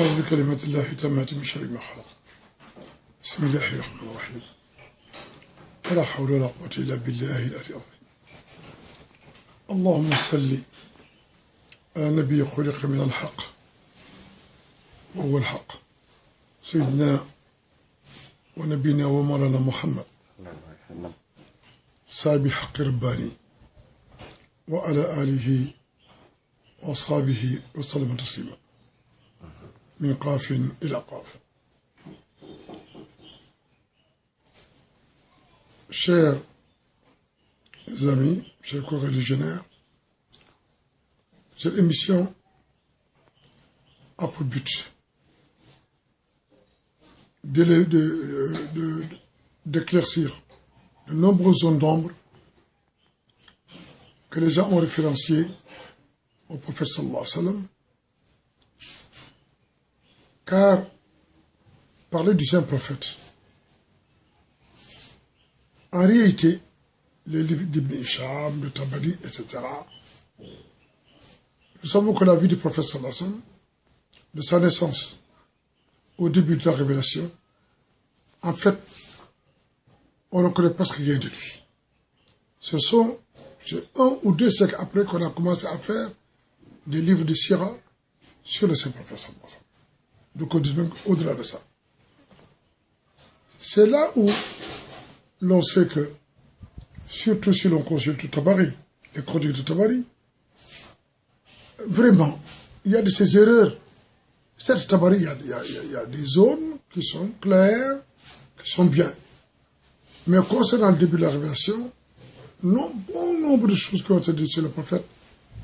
أعوذ بكلمات الله التامات من شر ما خلق. بسم الله الرحمن الرحيم. ولا حول ولا قوة إلا بالله العلي العظيم. اللهم صل على نبي خلق من الحق وهو الحق سيدنا ونبينا ومولانا محمد صاحب الحق رباني وعلى آله وأصحابه وسلم تسليما من قاف إلى قاف. Chers amis, chers co-religionnaires, cette émission a pour but d'éclaircir de nombreuses zones d'ombre que les gens ont référenciées au prophète sallallahu alayhi wa sallam, car parler du saint prophète, en réalité, les livres d'Ibn Hisham, de Tabari, etc., nous savons que la vie du prophète sallallahu alayhi wa sallam, de sa naissance au début de la révélation, en fait, on ne connaît presque rien de lui. C'est un ou deux siècles après qu'on a commencé à faire des livres de Sira sur le saint prophète sallallahu alayhi wa sallam. Donc on dit même au-delà de ça. C'est là où l'on sait que, surtout si l'on consulte Tabari, les chroniques de Tabari, vraiment, il y a de ces erreurs. Certes, Tabari, il y a des zones qui sont claires, qui sont bien. Mais concernant le début de la révélation, bon nombre de choses qui ont été dites sur le prophète,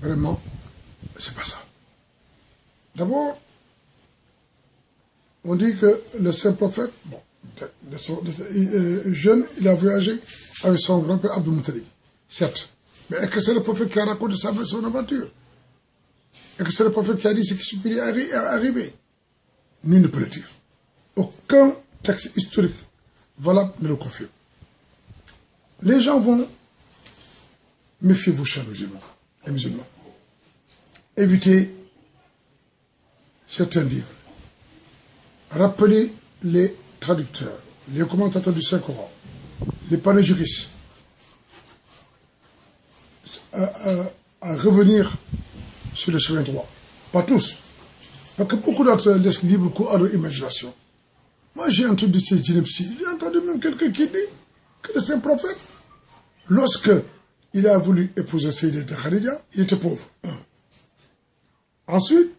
vraiment, c'est pas ça. D'abord, on dit que le saint prophète, bon, jeune, il a voyagé avec son grand-père Abdul Muttalib, certes. Mais est-ce que c'est le prophète qui a raconté son aventure? Est-ce que c'est le prophète qui a dit ce qui lui est arrivé? Nul ne peut le dire. Aucun texte historique valable ne le confirme. Les gens vont, méfiez-vous, chers musulmans et musulmans. Évitez certains livres. Rappelez les traducteurs, les commentateurs du Saint-Coran, les panégyristes, à revenir sur le chemin droit. Pas tous. Parce que beaucoup d'entre eux laissent libre cours à leur imagination. Moi, j'ai entendu ces gynécologues, j'ai entendu même quelqu'un qui dit que le saint prophète, lorsque il a voulu épouser Sayyidata Khadija, il était pauvre. Ensuite,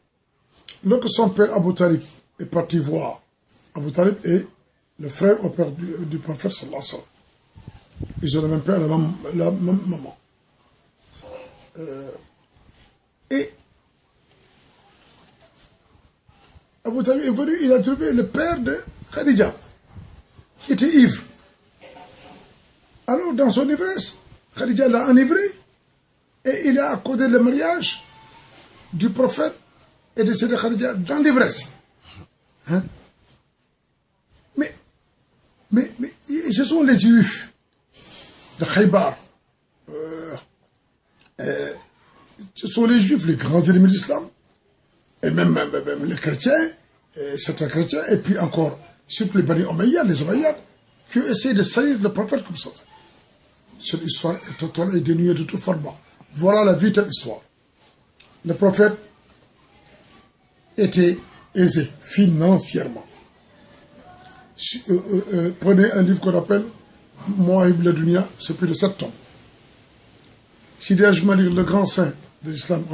lorsque son père Abu Talib est parti voir, Abu Talib est le frère au père du prophète sallallahu alayhi wa sallam. Ils ont le même père, la même maman. Et Abu Talib est venu, il a trouvé le père de Khadija, qui était ivre. Alors, dans son ivresse, Khadija l'a enivré, et il a accordé le mariage du prophète et de Sayyida Khadija dans l'ivresse. Hein? Mais ce sont les juifs de Khaybar. Ce sont les juifs, les grands ennemis de l'islam. Et même les chrétiens, certains chrétiens, et puis encore, surtout les Bani Omeyyades, les Omeyyades, qui ont essayé de salir le prophète comme ça. Cette histoire est totale et dénuée de tout format. Voilà la véritable histoire. Le prophète était aisé financièrement. Prenez un livre qu'on appelle Mouahib la Dunya, c'est plus de 7 tomes. Sidi Hadj Malik, le grand saint de l'islam,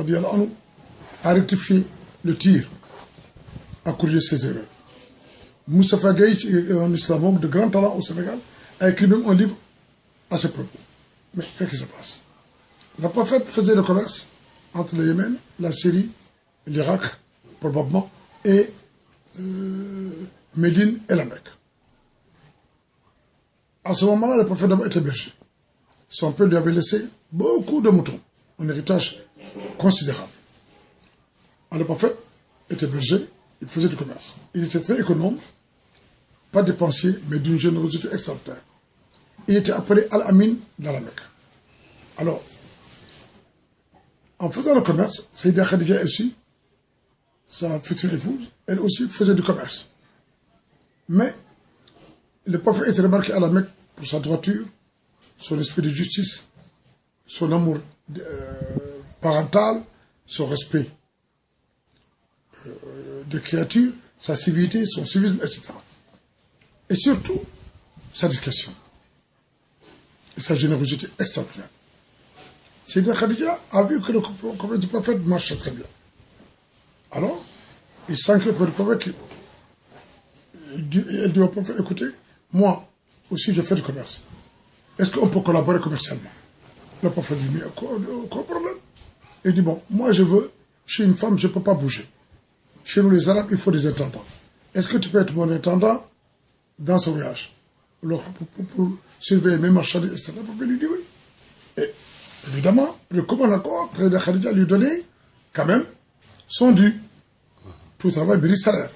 a rectifié le tir, a corrigé ses erreurs. Moustapha Gaïch, un islamologue de grand talent au Sénégal, a écrit même un livre à ce propos. Mais qu'est-ce qui se passe? Le prophète faisait le commerce entre le Yémen, la Syrie, l'Irak, probablement, et Médine et la Mecque. À ce moment-là, le prophète était berger. Son père lui avait laissé beaucoup de moutons, un héritage considérable. Alors, le prophète était berger, il faisait du commerce. Il était très économe, pas dépensier, mais d'une générosité extraordinaire. Il était appelé Al-Amin dans la Mecque. Alors, en faisant le commerce, Sayyida Khadija aussi sa future épouse, elle aussi faisait du commerce. Mais le prophète était remarqué à la Mecque pour sa droiture, son esprit de justice, son amour parental, son respect des créatures, sa civilité, son civisme, etc. Et surtout, sa discrétion et sa générosité extraordinaire. Sayyida Khadija a vu que le commerce du prophète marchait très bien. Alors, il s'inquiète pour le prophète. Elle dit au prophète, écoutez, moi aussi je fais du commerce. Est-ce qu'on peut collaborer commercialement? Le prophète dit, mais quoi problème? Il dit, bon, moi je suis une femme, je ne peux pas bouger. Chez nous les Arabes, il faut des intendants. Est-ce que tu peux être mon intendant dans ce voyage? Alors, pour surveiller mes marchandises, etc. Le prophète lui dit oui. Et évidemment, le commun accord, Sayyida Khadija lui donnait quand même son dû. Tout travail mérite salaire.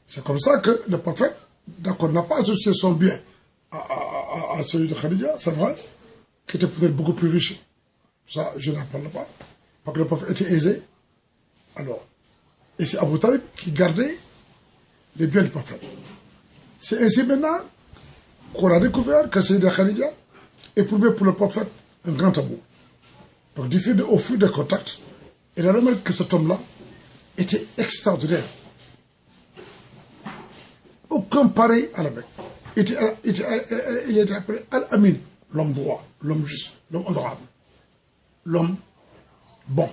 C'est comme ça que le prophète, d'accord, n'a pas associé son bien à celui de Khadija, c'est vrai, qui était peut-être beaucoup plus riche. Ça, je n'en parle pas. Parce que le prophète était aisé. Alors, et c'est Abu Talib qui gardait les biens du prophète. C'est ainsi maintenant qu'on a découvert que Sayyida Khadija éprouvait pour le prophète un grand amour. Donc, du fait au fil des contacts, il a remarqué que cet homme-là était extraordinaire. Aucun pareil à la Mecque. Il était appelé Al-Amin, l'homme droit, l'homme juste, l'homme honorable, l'homme bon.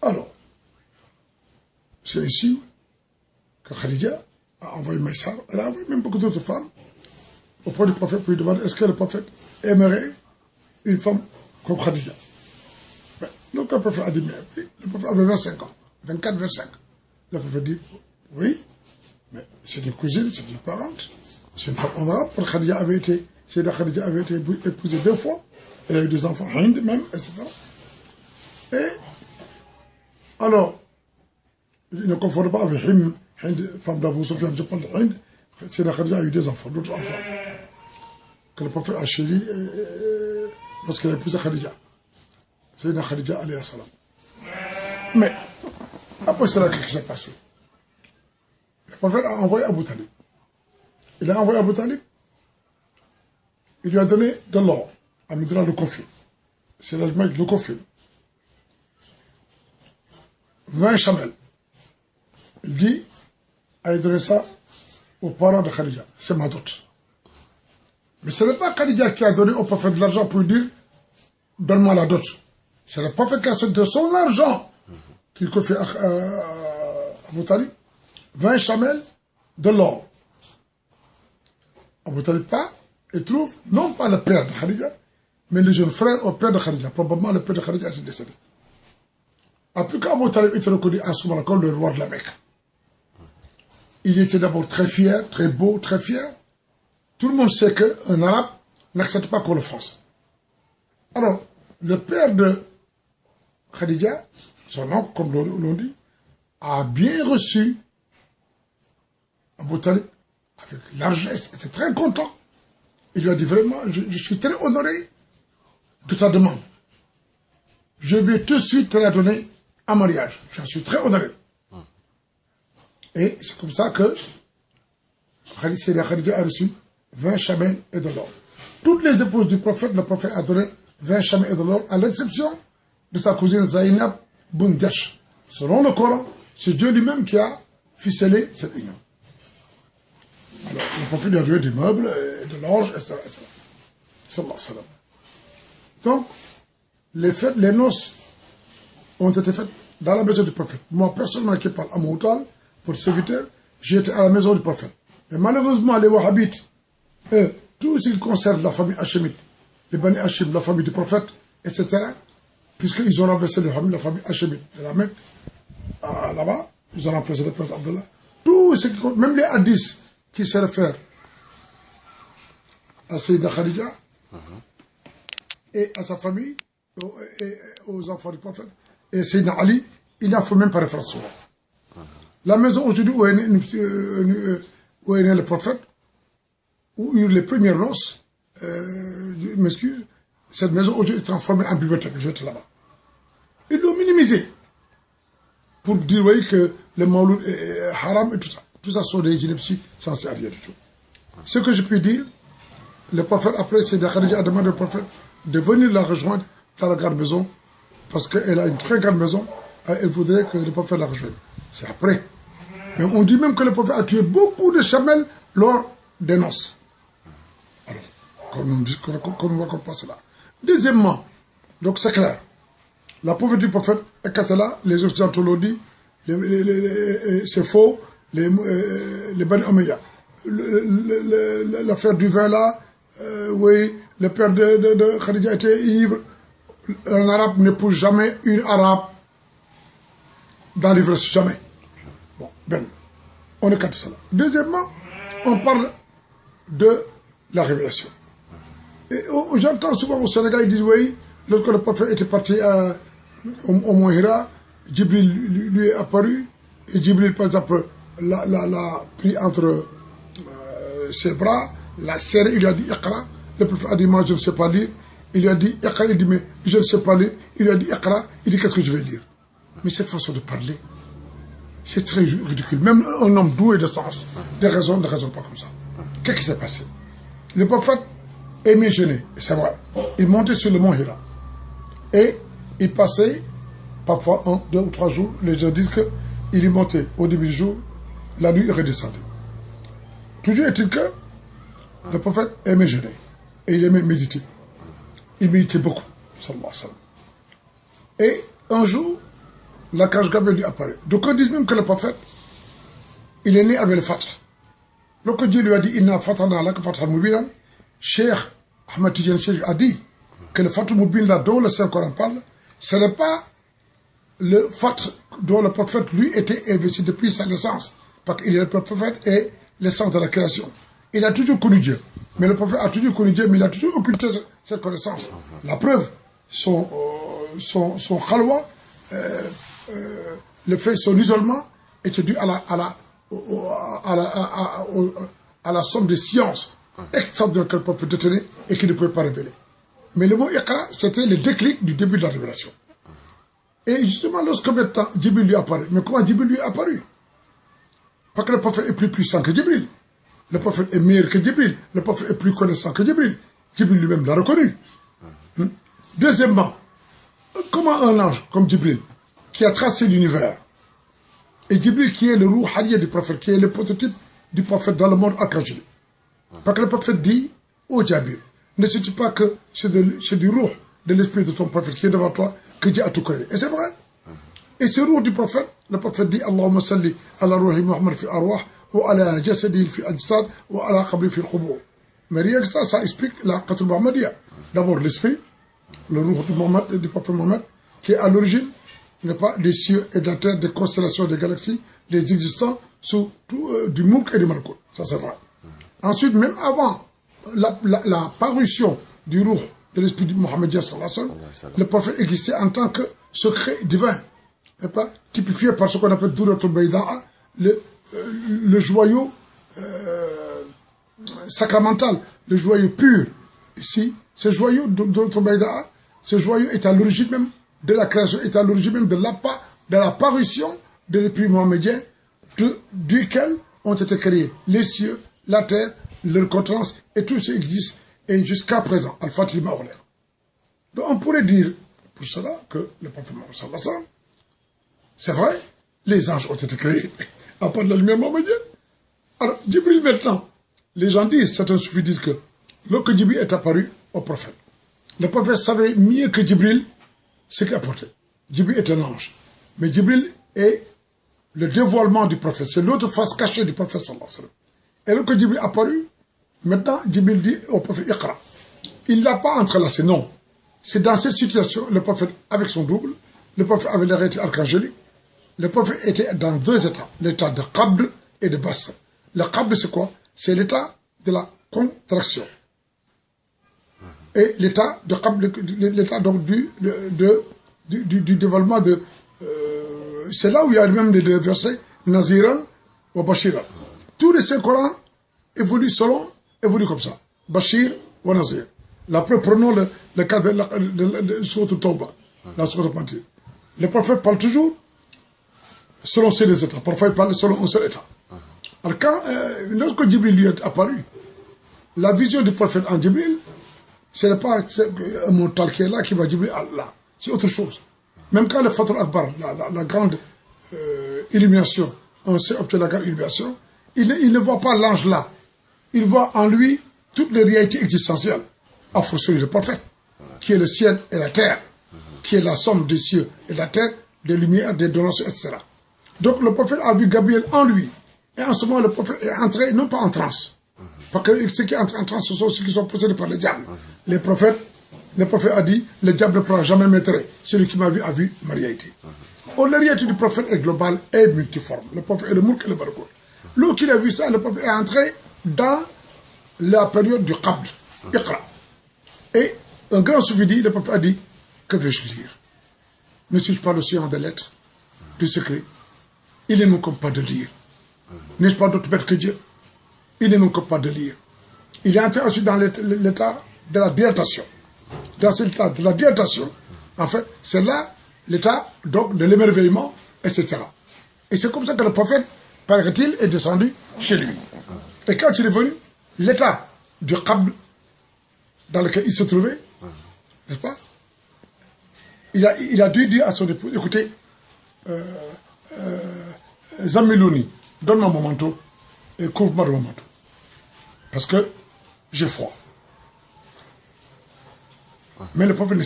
Alors, c'est ici que Khadija a envoyé Maïsar. Elle a envoyé même beaucoup d'autres femmes auprès du prophète pour lui demander est-ce que le prophète aimerait une femme comme Khadija. Donc le prophète a dit, mais le prophète avait 25 ans, 24, 25. Le prophète dit, oui, mais c'est une cousine, c'est une parente, c'est une femme honorable. Khadija avait été épousée 2 fois, elle a eu des enfants, Hind même, etc. Et alors, il ne confond pas avec Hind, femme d'Abu Sufyan, je parle de Hind, Khadija a eu des enfants, d'autres enfants, que le prophète a chéri lorsqu'il a épousé Khadija. C'est Khadija alayhi salam. Mais, après cela, qu'est-ce qui s'est passé? Le prophète a envoyé Abu Talib. Il a envoyé Abu Talib. Il lui a donné de l'or. À Midra le conflit. C'est l'âge le conflit. 20 chamelles. Il dit, a donné ça aux parents de Khadija. C'est ma dot. Mais ce n'est pas Khadija qui a donné au prophète de l'argent pour lui dire, donne-moi la dot. C'est le prophète qui a sorti de son argent qu'il confie à Abu Talib. 20 chamelles de l'or. Abu Talib part et trouve, non pas le père de Khadija, mais le jeune frère au père de Khadija. Probablement le père de Khadija est décédé. Après qu'Abu Talib était reconnu à ce moment-là comme le roi de la Mecque, il était d'abord très fier, très beau, très fier. Tout le monde sait qu'un arabe n'accepte pas qu'on le force. Alors, le père de Khadija, son oncle, comme l'on dit, a bien reçu Abu Talib avec largesse, était très content. Il lui a dit vraiment, je suis très honoré de ta demande. Je vais tout de suite te la donner en mariage. Je suis très honoré. Et c'est comme ça que Khadija a reçu 20 chamelles et de l'or. Toutes les épouses du prophète, le prophète a donné 20 chamelles et de l'or, à l'exception de sa cousine Zainab bun Jahsh. Selon le Coran, c'est Dieu lui-même qui a ficelé cette union. Alors, le prophète lui a donné des meubles, de l'orge, etc. Sallallahu alayhi wa sallam. Donc, les noces ont été faites dans la maison du prophète. Moi, personnellement, qui parle à Moutal, votre serviteur, j'étais à la maison du prophète. Mais malheureusement, les Wahhabites, eux, tout ce qui concerne la famille Hachemite, les Bani Hachim, la famille du prophète, etc., puisqu'ils ont renversé la famille Hachemite de la Mecque, là-bas, ils ont renversé le prince Abdullah. Tout ce qui compte, même les hadiths qui se réfèrent à Sayyida Khadija et à sa famille, et aux enfants du prophète, et Sayyidina Ali, il n'en faut même pas référence. La maison aujourd'hui où est né le prophète, où il y a eu les premières noces, je m'excuse, cette maison aujourd'hui est transformée en bibliothèque, j'étais là-bas. Ils l'ont minimisé. pour dire oui, que le mauloud est haram et tout ça. Tout ça sont des inepties sans rien du tout. Ce que je peux dire, le prophète, après, c'est Khadija a demandé au prophète de venir la rejoindre dans la grande maison, parce qu'elle a une très grande maison, et elle voudrait que le prophète la rejoigne. C'est après. Mais on dit même que le prophète a tué beaucoup de chamelles lors des noces. Alors, qu'on ne raconte pas cela. Deuxièmement, donc c'est clair, la pauvreté du prophète, quand elle est là, les occidentaux l'ont dit, c'est faux, les Bani Omeya. L'affaire du vin là, oui, le père de Khadija était ivre. Un arabe n'épouse jamais une arabe dans l'ivresse, jamais. Bon, ben, on est contre cela. Deuxièmement, on parle de la révélation. Et j'entends souvent au Sénégal, ils disent, oui, lorsque le prophète était parti au Mont Hira, Djibril lui est apparu, et Djibril, par exemple, l'a pris entre ses bras, l'a serré, il lui a dit Iqra. Le prophète a dit moi je ne sais pas lire. Il lui a dit Iqra, il dit mais je ne sais pas lire. Il lui a dit Iqra, il dit qu'est-ce que je vais dire. Mais cette façon de parler, c'est très ridicule. Même un homme doué de sens, de raison, ne raisonne pas comme ça. Qu'est-ce qui s'est passé? Le prophète aimait jeûner, c'est vrai. Il montait sur le mont Hira. Et il passait parfois 1, 2 ou 3 jours. Les gens disent qu'il y montait au début du jour, la nuit il redescendait. Toujours est-il que le prophète aimait jeûner et il aimait méditer. Il méditait beaucoup, sallallahu alayhi wa sallam. Et un jour, la cage Gabriel lui apparaît. Donc on dit même que le prophète, il est né avec le fatah. Lorsque Dieu lui a dit Inna fatana laka fathan mubinan, Cheikh Ahmed Tidiane Cheikh a dit que le fatah mubin là dont le Saint-Coran parle, ce n'est pas le fatah dont le prophète lui était investi depuis sa naissance. Parce qu'il est le prophète et l'essence de la création. Il a toujours connu Dieu. Mais le prophète a toujours connu Dieu, mais il a toujours occulté cette connaissance. La preuve, son khalwa, le fait, son isolement, était dû à la somme de sciences extraordinaires que le prophète détenait et qu'il ne pouvait pas révéler. Mais le mot Iqra, c'était le déclic du début de la révélation. Et justement, lorsque maintenant Djibril lui apparaît, mais comment Djibril lui est apparu? Parce que le prophète est plus puissant que Djibril. Le prophète est meilleur que Djibril. Le prophète est plus connaissant que Djibril. Djibril lui-même l'a reconnu. Deuxièmement, comment un ange comme Djibril, qui a tracé l'univers, et Djibril qui est le rouhaniya du prophète, qui est le prototype du prophète dans le monde archangélique. Parce que le prophète dit, ô Djabir, ne sais-tu pas que c'est du rouh de l'esprit de ton prophète qui est devant toi que Dieu a tout créé. Et c'est vrai. Et ce rouh du prophète, le prophète dit Allahumma salli ala ruhi Muhammad fi arwah wa ala jasadi fi ajsad wa ala qabri fi al-qubur. Mais rien que ça explique la qatul Muhammadiyya. D'abord l'esprit, le rouh du prophète Mohammed, qui est à l'origine, n'est pas des cieux et de la terre, des constellations, des galaxies, des existants, sous tout, du Mouk et du Malkout. Ça c'est vrai. Ensuite, même avant la parution du rouh de l'esprit du Mohammed, le prophète existait en tant que secret divin. Pas typifié par ce qu'on appelle Douratul Bayda'a, le joyau sacramental, le joyau pur. Ici, ce joyau Douratul Bayda'a, ce joyau est à l'origine même de la création, est à l'origine même de l'apparition de l'esprit mohammedien, duquel ont été créés les cieux, la terre, leur contenance, et tout ce qui existe, et jusqu'à présent, Al-Fatih Ma'oulair. Donc on pourrait dire, pour cela, que le prophète Mohammed sallallahu alayhi wa sallam, c'est vrai, les anges ont été créés à part de la lumière mohammedienne. Alors, Djibril maintenant, les gens disent, certains soufis disent que lorsque Djibril est apparu au prophète, le prophète savait mieux que Djibril ce qu'il apportait. Djibril est un ange. Mais Djibril est le dévoilement du prophète. C'est l'autre face cachée du prophète sallallahu alayhi wa sallam. Et lorsque Djibril est apparu, maintenant Djibril dit au prophète Iqra. Il ne l'a pas entrelacé, non. C'est dans cette situation, le prophète avec son double, le prophète avait la réalité archangélique. Le prophète était dans deux états, l'état de Qabd et de Basr. Le Qabd, c'est quoi? C'est l'état de la contraction. Et l'état de Qabd, l'état donc du dévoilement de... c'est là où il y a même les deux versets, Naziran ou Bashira. Tous les 5 Corans évoluent comme ça. Bashir ou Nazir. La preuve, prenons le cas de Sourate Tawbah, la Sourate Pantir. Le prophète parle toujours selon ces deux états. Parfois, il parle selon un seul état. Alors, lorsque Djibril lui est apparu, la vision du prophète en Djibril, ce n'est pas un mental qui est là, qui va Djibril Allah. C'est autre chose. Même quand le Fatr Akbar, la grande illumination, on sait obtenir la grande illumination, il ne voit pas l'ange là. Il voit en lui toutes les réalités existentielles. À fortiori le prophète, qui est le ciel et la terre, qui est la somme des cieux et de la terre, des lumières, des donations, etc. Donc le prophète a vu Gabriel en lui. Et en ce moment, le prophète est entré, non pas en transe. Parce que ceux qui entrent en transe, ce sont ceux qui sont possédés par le diable. Le prophète a dit, le diable ne pourra jamais m'étrer. Celui qui m'a vu a vu ma réalité. La réalité du prophète est globale et multiforme. Le prophète est le Mulk et le Barakut. Lorsqu'il a vu ça, le prophète est entré dans la période du Qabd, Iqra. Et un grand soufi dit, le prophète a dit, que vais-je lire? Ne suis-je pas l'océan des lettres, du secret? Il ne me compte pas de lire. N'est-ce pas d'autre bête que Dieu? Il ne me compte pas de lire. Il est entré ensuite dans l'état de la dilatation. Dans cet état de la dilatation, en fait, c'est là l'état donc de l'émerveillement, etc. Et c'est comme ça que le prophète, paraît-il, est descendu chez lui. Et quand il est venu, l'état du Qabd dans lequel il se trouvait, n'est-ce pas? Il a dû dire à son épouse, écoutez, Zamilouni, donne-moi mon manteau et couvre-moi de mon manteau. Parce que j'ai froid. Mais le prophète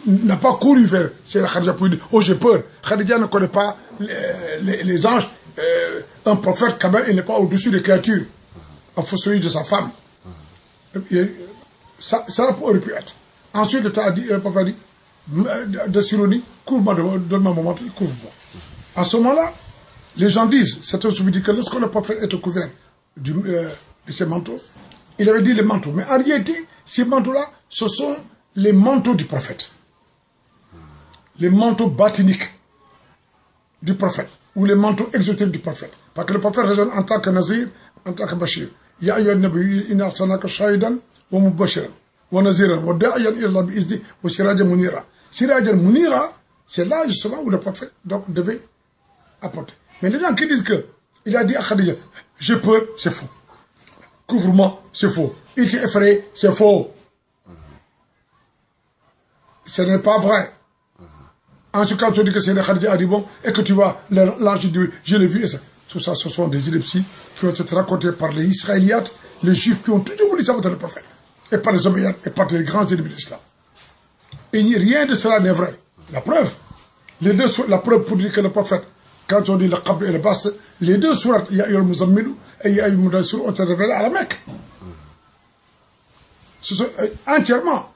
n'a pas couru vers Khadija pour dire, oh j'ai peur. Khadija ne connaît pas les anges. Un prophète, quand même, il n'est pas au-dessus des créatures. En fausserie de sa femme. Ça aurait pu être. Ensuite, le prophète a dit, de Sironie, couvre-moi, donne-moi mon manteau, couvre-moi. À ce moment-là, les gens disent, certains se disent que lorsque le prophète est couvert de ces manteaux, il avait dit les manteaux. Mais en réalité, ces manteaux-là, ce sont les manteaux du prophète. Les manteaux batiniques du prophète. Ou les manteaux exotériques du prophète. Parce que le prophète raisonne en tant que Nazir, en tant que Bashir. Ya ayyuhan nabiyyu inna arsalnaka shahidan wa mubashiran wa naziran wa da'iyan ila Allah bi'izni wa sirajan munira. Sirajan munira, c'est là justement où le prophète donc devait apporter. Mais les gens qui disent que il a dit à Khadija, j'ai peur, c'est faux. Couvre-moi, c'est faux. Il t'est effrayé, c'est faux. Ce n'est pas vrai. En tout cas, tu dis que c'est le Khadija a dit bon, et que tu vois, l'ange dit, je l'ai vu, et ça. Tout ça, ce sont des inepties qui ont été racontées par les Israéliates, les Juifs qui ont toujours voulu savoir le prophète, et par les Omeyyades, et par les grands ennemis de l'islam. Et rien de cela n'est vrai. La preuve, la preuve pour dire que le prophète, quand on dit le Qabd et le Bas, les deux sourates, Ya ayyuhal Muzammilu et Ya ayyuhal Mudassir, ont été révélés à la Mecque. Ce sont entièrement.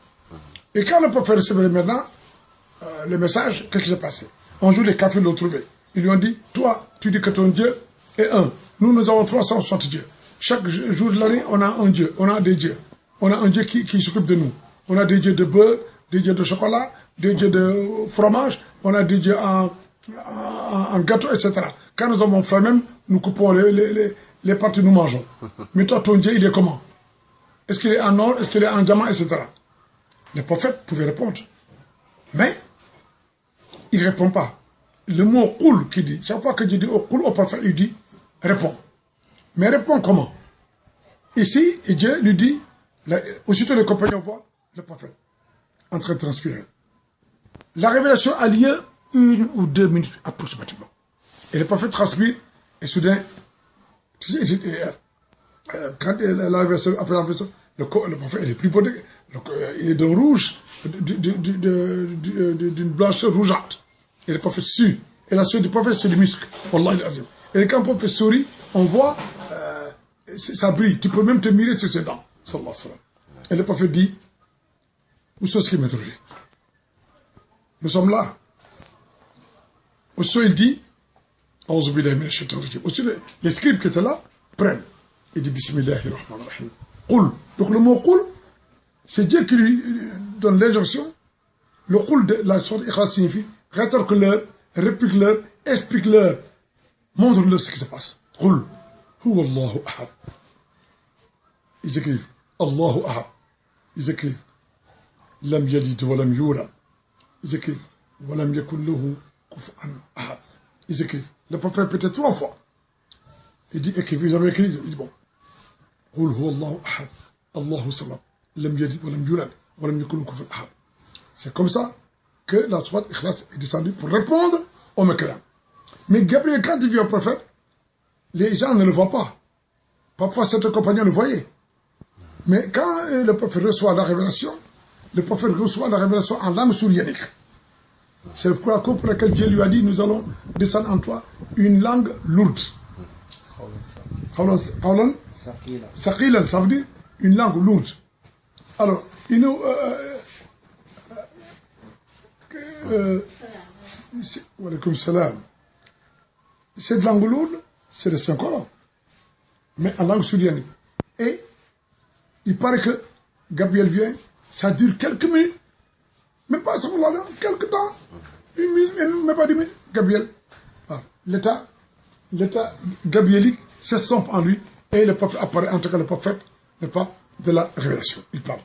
Et quand le prophète recevait maintenant le message, qu'est-ce qui s'est passé? Un jour, les kafirs l'ont trouvé. Ils lui ont dit, toi, tu dis que ton Dieu est un. Nous avons 360 dieux. Chaque jour de l'année, on a un Dieu. On a des dieux. On a un Dieu qui s'occupe de nous. On a des dieux de beurre, des dieux de chocolat, des dieux de fromage. On a des dieux en gâteau, etc. Quand nous avons faim même, nous coupons les parties, nous mangeons. Mais toi, ton Dieu, il est comment? Est-ce qu'il est en or? Est-ce qu'il est en diamant, etc. Le prophète pouvait répondre. Mais, il ne répond pas. Le mot « koul » qui dit, chaque fois que je dis « koul » au prophète, il dit « réponds ». Mais réponds comment? Ici, et Dieu lui dit, aussitôt les compagnons voient le prophète en train de transpirer. La révélation a lieu 1 ou 2 minutes approximativement. Et le prophète transpire, et soudain, tu sais, quand la révélation, après la révélation, le prophète il est plus beau, il est d'un rouge, d'une blancheur rougeâtre. Et le prophète sue. Et la sueur du prophète, c'est du muscle. Wallahi al-azim. Et quand le prophète sourit, on voit, ça brille. Tu peux même te mirer sur ses dents. Sallallahu alayhi wa sallam. Et le prophète dit, où sont ceux qui m'interrogent? Nous sommes là. Aussitôt il dit, aussitôt les scribes qui étaient là, prennent. Il dit, Bismillahirrahmanirrahim. Qul. Donc le mot Qul, c'est Dieu qui lui donne l'injonction. Le Qul de la sorte Ikhlas signifie rétorque-leur, réplique-leur, explique-leur, montre-leur ce qui se passe. Qul, huwa Allahu ahad. Ils écrivent Allahu ahad. Ils écrivent Lam yalid wa lam yulad. Ils écrivent wa lam yakun lahu Kuf'an ahad. Ils écrivent. Le prophète répétait 3 fois. Il dit, écrivez, vous avez écrit, il dit, bon. Qul huwa Allahu ahad, Allahu samad, lam yalid wa lam yulad, wa lam yakun lahu kufuwan ahad. C'est comme ça que la sourate Ikhlas est descendue pour répondre aux mécréants. Mais Gabriel, quand il vit un prophète, les gens ne le voient pas. Parfois, certains compagnons le voyaient. Mais quand le prophète reçoit la révélation, le prophète reçoit la révélation en langue sourianique. C'est pour laquelle Dieu lui a dit, nous allons descendre en toi une langue lourde. Qawlan Saqilan, ça veut dire une langue lourde. Alors, il nous... Walaikum salam. Cette langue lourde, c'est le Saint-Coran. Mais en langue sourianique. Et il paraît que Gabriel vient, ça dure quelques minutes. Même pas ça, quelques temps. 1 minute, même pas 10 minutes. Gabriel. Ah, l'état gabrielique s'estompe en lui. Et le prophète apparaît, en tout cas le prophète, n'est pas de la révélation. Il parle.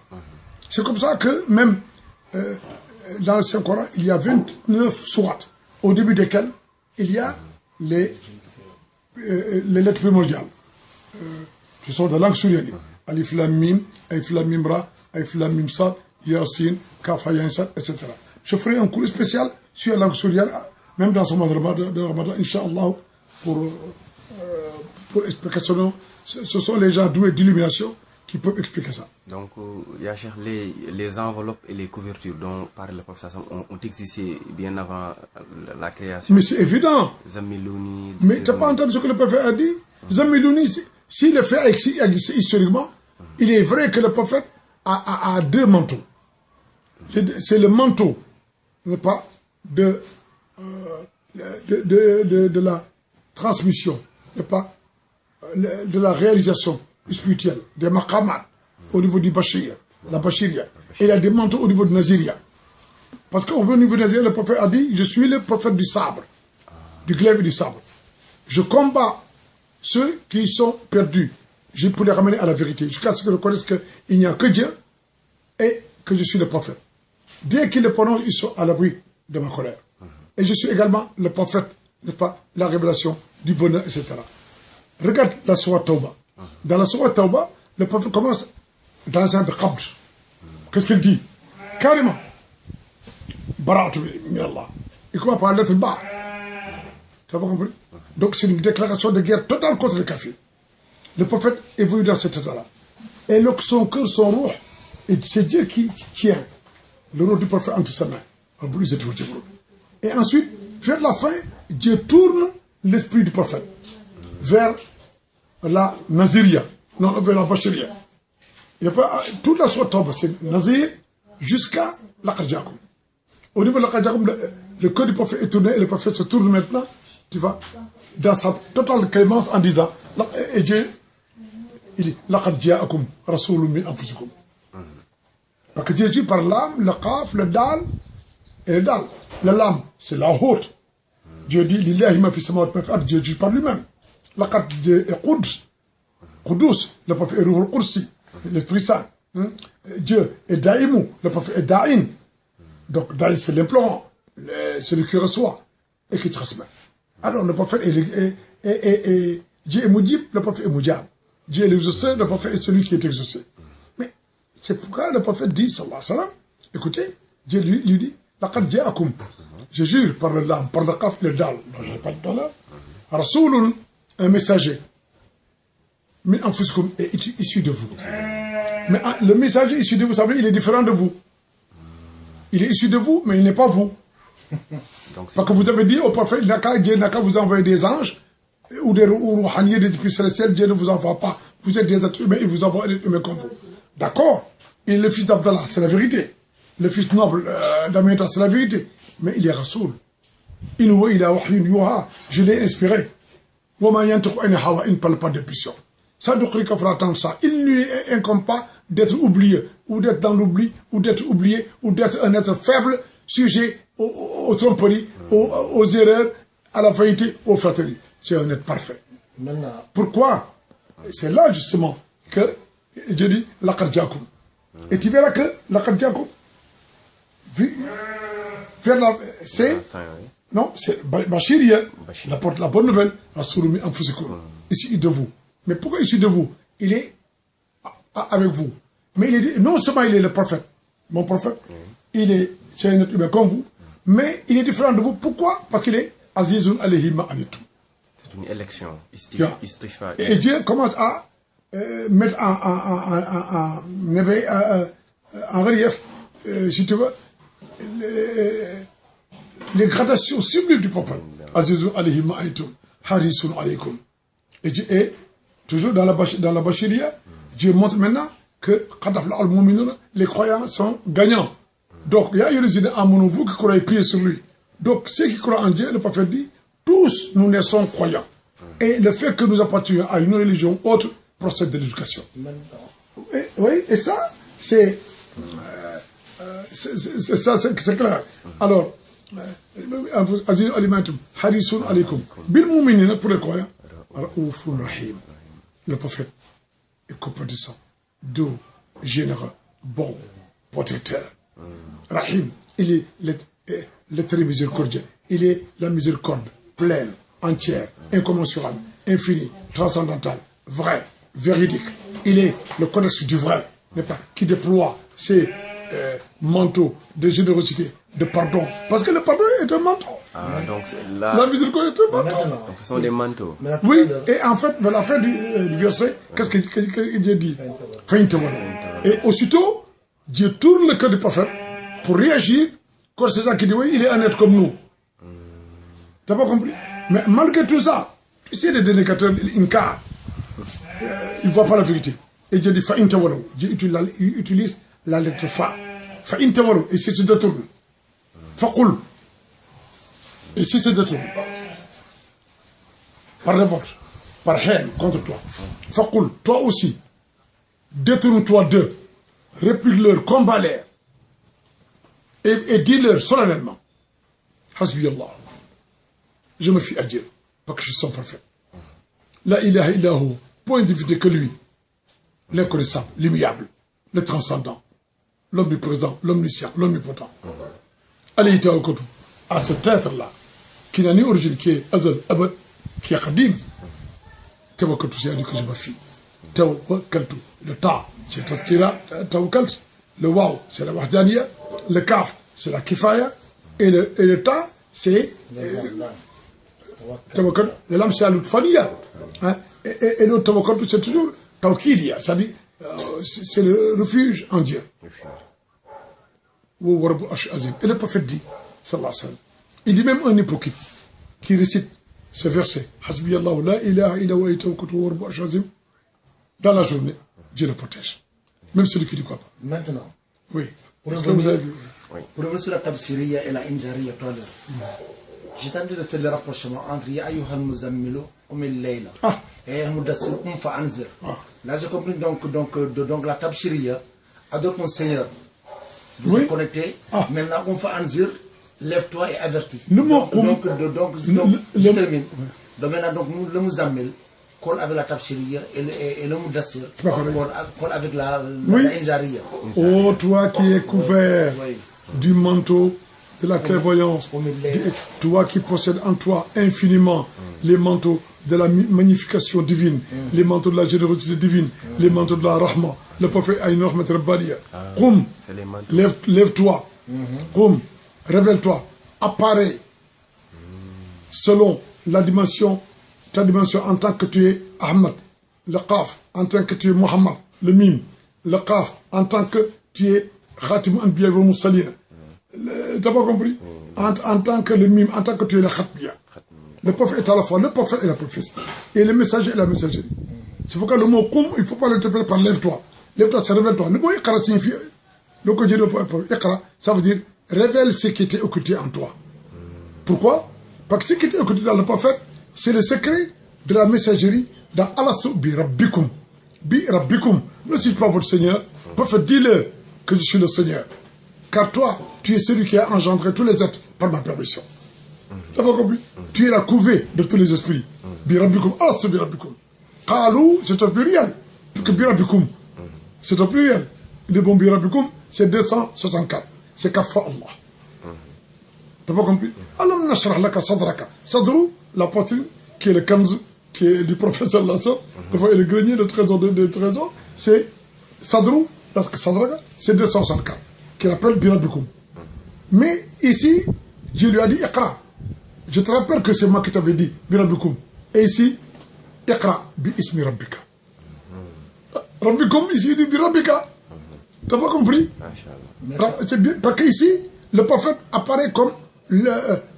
C'est comme ça que même dans le Saint-Coran, il y a 29 sourates, au début desquelles il y a les lettres primordiales, qui sont de langue sourianique. Alif Lam Mim, Alif Lam Mim Ra, Alif Lam Mim Sad, Yasin, Kaf Hayan Sad, etc. Je ferai un cours spécial sur la langue souriane, même dans ce mois de Ramadan, Inch'Allah, pour explication. Ce sont les gens doués d'illumination qui peuvent expliquer ça. Donc, Yachir, les enveloppes et les couvertures dont parle le professeur ont existé bien avant la création. Mais c'est évident. Zammilouni. Mais tu n'as pas entendu ce que le prophète a dit? Zammilouni, si le fait a existé historiquement, il est vrai que le prophète a 2 manteaux. C'est le manteau, n'est pas, de la transmission, n'est pas, de la réalisation spirituelle, des maqamat au niveau du Bachir, la Bachiria. Et il y a des manteaux au niveau de Naziria. Parce qu'au niveau de Naziria, le prophète a dit, je suis le prophète du sabre, du glaive et du sabre. Je combats ceux qui sont perdus, pour les ramener à la vérité, jusqu'à ce qu'ils reconnaissent qu'il n'y a que Dieu et que je suis le prophète. Dès qu'ils le prononcent, ils sont à l'abri de ma colère. Et je suis également le prophète, n'est-ce pas, la révélation du bonheur, etc. Regarde la sourate Tawba. Dans la sourate Tawba, le prophète commence dans un genre de qabd. Qu'est-ce qu'il dit? Carrément. Bara'atu minallah. Il commence par la lettre Ba. Tu n'as pas compris? Donc c'est une déclaration de guerre totale contre les kafirs. Le prophète évolue dans cet état-là. Et son cœur, son roux, c'est Dieu qui tient le roux du prophète entre sa main. Et ensuite, vers la fin, Dieu tourne l'esprit du prophète vers la Naziria, non, vers la Bachiria. Il n'y a pas toute la sourate Tawba, c'est Nazir jusqu'à Laqad Ja'akum. Au niveau de Laqad Ja'akum, le cœur du prophète est tourné et le prophète se tourne maintenant, tu vois, dans sa totale clémence en disant, et Dieu, il dit, Laqad Ja'akum Rasoulun min anfusikum. Parce que Dieu dit par l'âme, le qaf, le dal et le dal. Le lam, c'est la haute. Dieu dit, Lillahi ma fi samawati ma fi ard, Dieu dit par lui-même. Laqad est Qudus, le prophète est Ruhul Qudsi, l'Esprit Saint. Dieu est Daïmou, le prophète est Da'in. Donc Da'in c'est l'implorant, celui qui reçoit et qui transmet. Alors le prophète Dieu est Moudib, le prophète est Moudjab. Dieu est l'exaucé, le prophète est celui qui est exaucé. Mais c'est pourquoi le prophète dit, sallallahu alayhi wa sallam, écoutez, Dieu lui dit, Laqad Ja'akum, je jure par le lam, par le qaf, le dal, je n'ai pas dit tout à l'heure, Rasoulun, un messager, min anfusikum est issu de vous. Mais le messager issu de vous, ça veut dire il est différent de vous. Il est issu de vous, mais il n'est pas vous. Parce que vous avez dit au prophète, Dieu n'a qu'à vous envoyer des anges, ou des rouhaniers, des esprits célestiels, Dieu ne vous envoie pas. Vous êtes des êtres humains, il vous envoie des êtres humains comme vous. D'accord? Il est le fils d'Abdallah, c'est la vérité. Le fils noble d'Amiata, c'est la vérité. Mais il est Rasoul. Il a wahyun yuha, je l'ai inspiré. Il ne parle pas de puissance. Ça fera attendre ça. Il ne lui incombe pas d'être oublié, ou d'être dans l'oubli, ou d'être oublié, ou d'être un être faible, sujet aux tromperies, aux erreurs, à la faillite, aux flatteries. C'est un être parfait. Pourquoi? C'est là justement que Dieu dit Laqad Ja'akum. Et tu verras que Laqad Ja'akum, c'est Non, c'est Bachir, il apporte la bonne nouvelle. Rasulumi Anfusikum. Ici de vous. Mais pourquoi ici de vous? Il est avec vous. Mais il est, non seulement il est le prophète, mon prophète, il est, c'est un être humain comme vous, mais il est différent de vous. Pourquoi? Parce qu'il est Azizun alayhi ma anitum. C'est une élection. Et Dieu commence à mettre en relief, si tu veux, les gradations sublimes du prophète. Azizun alayhi ma anitum. Harisun alaykum. Et toujours dans la Bachiria, Dieu montre maintenant que les croyants sont gagnants. Donc, il y a une idée en vous qui croyez prier sur lui. Donc, ceux qui croient en Dieu, le prophète dit, tous nous naissons croyants. Et le fait que nous appartenions à une religion autre procède de l'éducation. Oui, et ça, c'est clair. Alors, Harisun alaykum. Bil mu'minina pour les croyants. Rahim. Le prophète est compatissant, doux, généreux, bon, protecteur. Rahim, il est le très miséricordieux. Il est la miséricorde pleine, entière, incommensurable, infinie, transcendantale, vraie, véridique. Il est le codex du vrai, n'est-ce pas, qui déploie ses manteaux de générosité, de pardon. Parce que le pardon est un manteau. Ah, donc là, la miséricorde est un manteau. Donc ce sont des manteaux. Oui, et en fait, à la fin du verset, qu'est-ce que Dieu dit? Et aussitôt, Dieu tourne le cœur du prophète pour réagir quand c'est ça qui dit, oui, il est un être comme nous. T'as pas compris? Mais malgré tout ça, tu sais, les dénégateurs, ils incarnent. Ils ne voient pas la vérité. Et Dieu dit, Dieu utilise la lettre Fa. Et si tu te détournes, Faqul. Et si tu te détournes, par révolte, par haine contre toi, Faqul, toi aussi, détourne-toi d'eux, réplique-leur, combat-les, et dis-leur solennellement, Hasbi Allah, je me fie à Dieu, parce que je suis son prophète. La ilaha illahu, point de vue que lui, l'inconnaissable, l'immuable, le transcendant, l'omniprésent, l'omniscient, l'omnipotent. Allez, à cet être-là, qui n'a ni origine, qui est Azal, Abad, qui est Khadim, Tawakkaltu, c'est à dire que je me fie. Tawakkaltu, le Ta, c'est Tazkira, Tawakkalt, le Waw, c'est la Wahdaniya, le Kaf, c'est la Kifaya, et le Ta, c'est Tawakkal, le Lam, c'est la Lutfaniya. Et le Tawakkaltu, c'est toujours Tawkidiya, c'est-à-dire, c'est le refuge en Dieu. Et le prophète dit, sallallahu alayhi wa sallam, il dit même un hypocrite qui récite ce verset, Hasbi Allah, la ilaha illa wa itawakkaltu wa rabbu ashazim, dans la journée, Dieu le protège. Même celui qui dit quoi pas. Maintenant, oui. Est-ce que vous avez vu? Oui. Pour revenir sur la Tabsiriya et la Injariya tout à l'heure, j'ai tenté de faire le rapprochement entre Ya Ayyuhal Muzammilu Umil Layla et Mudassir Fa Anzir. Là, j'ai compris donc la Tabsiriya adore mon Seigneur. Vous êtes connecté. Maintenant, Fa Anzir, lève-toi et avertis. Donc, je termine. Donc maintenant, le Muzammil colle avec la Tabsiriya et le Mudassir colle avec la Injariya. Oh, toi qui es couvert du manteau de la clairvoyance, toi qui possèdes en toi infiniment les manteaux de la magnification divine, les manteaux de la générosité divine, les manteaux de la rahma, le prophète a une rahmat rabbaniya. Qum, lève-toi, Qum, révèle-toi, apparais selon la dimension, ta dimension en tant que tu es Ahmad, le Qaf en tant que tu es Muhammad, le Mim, le Qaf en tant que tu es Khatim Anbiya wa Mursalin. T'as pas compris? En tant que le Mim, en tant que tu es le Khatmiya. Le prophète est à la fois le prophète et la prophétie. Et le messager et la messagerie. C'est pourquoi le mot Qum, il ne faut pas l'interpréter par lève-toi. Lève-toi, c'est révèle-toi. Le mot Iqra signifie, le code de Iqra, ça veut dire révèle ce qui était occulté en toi. Pourquoi? Parce que ce qui était occulté dans le prophète, c'est le secret de la messagerie dans Alasu bi Rabbikum. Bi Rabbikum. Ne suis pas votre Seigneur. Prophète, dis-le que je suis le Seigneur. Car toi, tu es celui qui a engendré tous les êtres par ma permission. Tu n'as pas compris? Tu es la couvée de tous les esprits. Birabbikum, Alastu Birabbikum. Qalou, c'est un pluriel. Que Birabbikum, c'est un pluriel. Le bon Birabbikum, c'est 264. C'est 4 fois Allah. T'as pas compris? Alam nashrah laka sadraka. Sadrou, la poitrine, qui est le kanz, qui est du prophète sallallahu alayhi wa sallam, et le grenier, le trésor de trésor, c'est Sadrou, parce que Sadraka, c'est 264, qui rappelle Birabikoum. Mais ici, je lui ai dit Iqra. Je te rappelle que c'est moi qui t'avais dit Birabikoum. Et ici, Iqra bi ismi Rabbika. Rabbikoum, ici, il dit Birabika. T'as pas compris? C'est bien, parce qu'ici, le prophète apparaît comme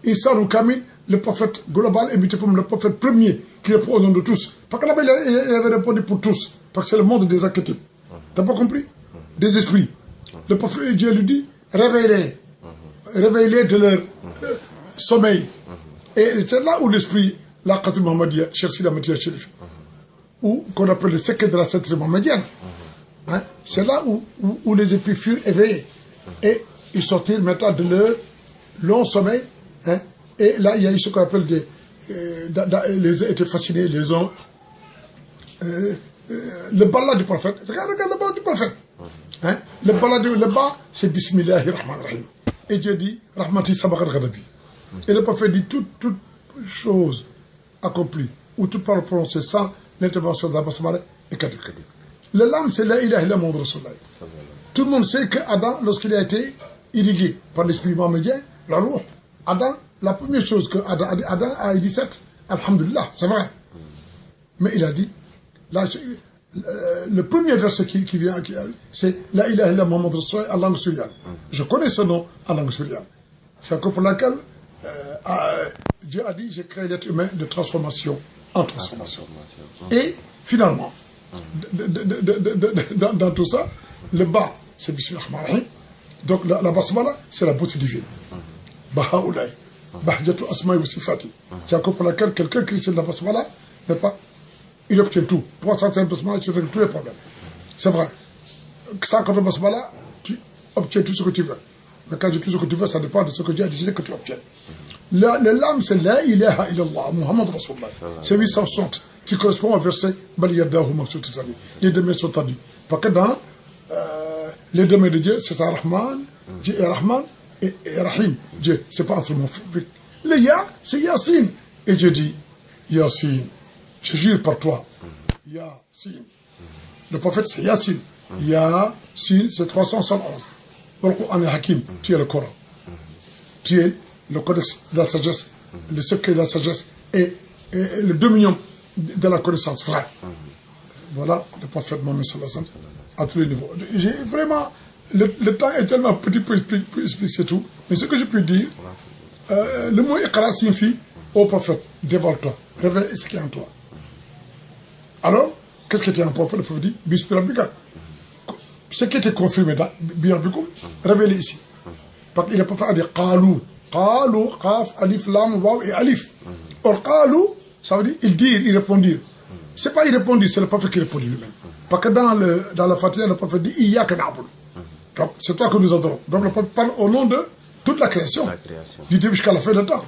Issa ou Kamil, le prophète global et le prophète premier qui répond au nom de tous. Parce que là-bas, il avait répondu pour tous. Parce que c'est le monde des archétypes. T'as pas compris? Des esprits. Le prophète, Dieu lui dit, réveillez-les. Réveillez-les de leur sommeil. Et c'est là où l'esprit, la Qatil Mohammedia, cherche la matière chérif, ou qu'on appelle le secret de la secte mohammedienne. Hein? C'est là où les esprits furent éveillés. Et ils sortirent maintenant de leur long sommeil. Hein? Et là, il y a eu ce qu'on appelle les étaient fascinés, les ont. Le bala du prophète. Regarde le bala du prophète. Hein? Le bala le bas, c'est Bismillahir Rahman Rahim. Et Dieu dit, Rahmati Sabakar Ghadabi. Et le prophète dit, toute chose accomplie, ou toute parole prononcée sans l'intervention d'Allah Basmala est caduque. Le lame, c'est la ilaha illa Muhammad Rasulullah. Tout le monde sait que Adam, lorsqu'il a été irrigué par l'esprit mohammedien, la roue, Adam, la première chose que Adam a dit, c'est Alhamdulillah, c'est vrai. Mais il a dit, là, le premier verset qui vient, c'est la ilaha illa Muhammad Rasulullah en langue syrienne. Je connais ce nom en langue syrienne. C'est encore pour laquelle Dieu a dit, j'ai créé l'être humain de transformation en transformation. Et finalement, dans tout ça, le bas, c'est Bismillah. Donc la basmala, c'est la beauté divine. Bahaoulaï. Bahjatu asma'i wa sifati. C'est encore pour laquelle quelqu'un qui sait de la basmala, n'est pas, il obtient tout. 305 basmala, tu règles tous les problèmes. C'est vrai. 140 basmala, tu obtiens tout ce que tu veux. Mais quand je dis tout ce que tu veux, ça dépend de ce que Dieu a décidé que tu obtiennes. Le lame, c'est la ilaha illallah, Muhammad Rasulullah. C'est 860 qui correspond au verset Baliyadahu Maksutizali. Les deux mains sont tendues. Parce que dans les deux mains de Dieu, c'est Rahman, Dieu est Rahman et Rahim. Dieu, c'est pas entre mon fils. Le Ya, c'est Yassine. Et Dieu dit, Yassine, je jure par toi. Yassine. Le prophète, c'est Yassine. Yassine, c'est 371. Le Coran est Hakim, tu es le Coran. Tu es le codex de la sagesse, le secret de la sagesse et le dominion de la connaissance vraie. Voilà le prophète Mohammed sallallahu alayhi wa sallam à tous les niveaux. J'ai vraiment, le temps est tellement petit pour expliquer tout, mais ce que je peux dire, le mot Iqra signifie au prophète, dévoile-toi, révèle ce qui est en toi. Alors, qu'est-ce qui était en prophète? Le prophète dit, Bismillah. Ce qui était confirmé dans Birabikoum, révélé ici. Parce qu'il n'a pas fait à dire Qalou. Qalou, Qaf, Alif, Lam, Waw et Alif. Or, Qalou, ça veut dire il dit, il répond dire. Ce n'est pas il répond dire, c'est le prophète qui répond lui-même. Parce que dans la Fatiha, le prophète dit Iyaka na'budu. Donc, c'est toi que nous adorons. Donc, le prophète parle au nom de toute la création. Du début jusqu'à la fin du temps.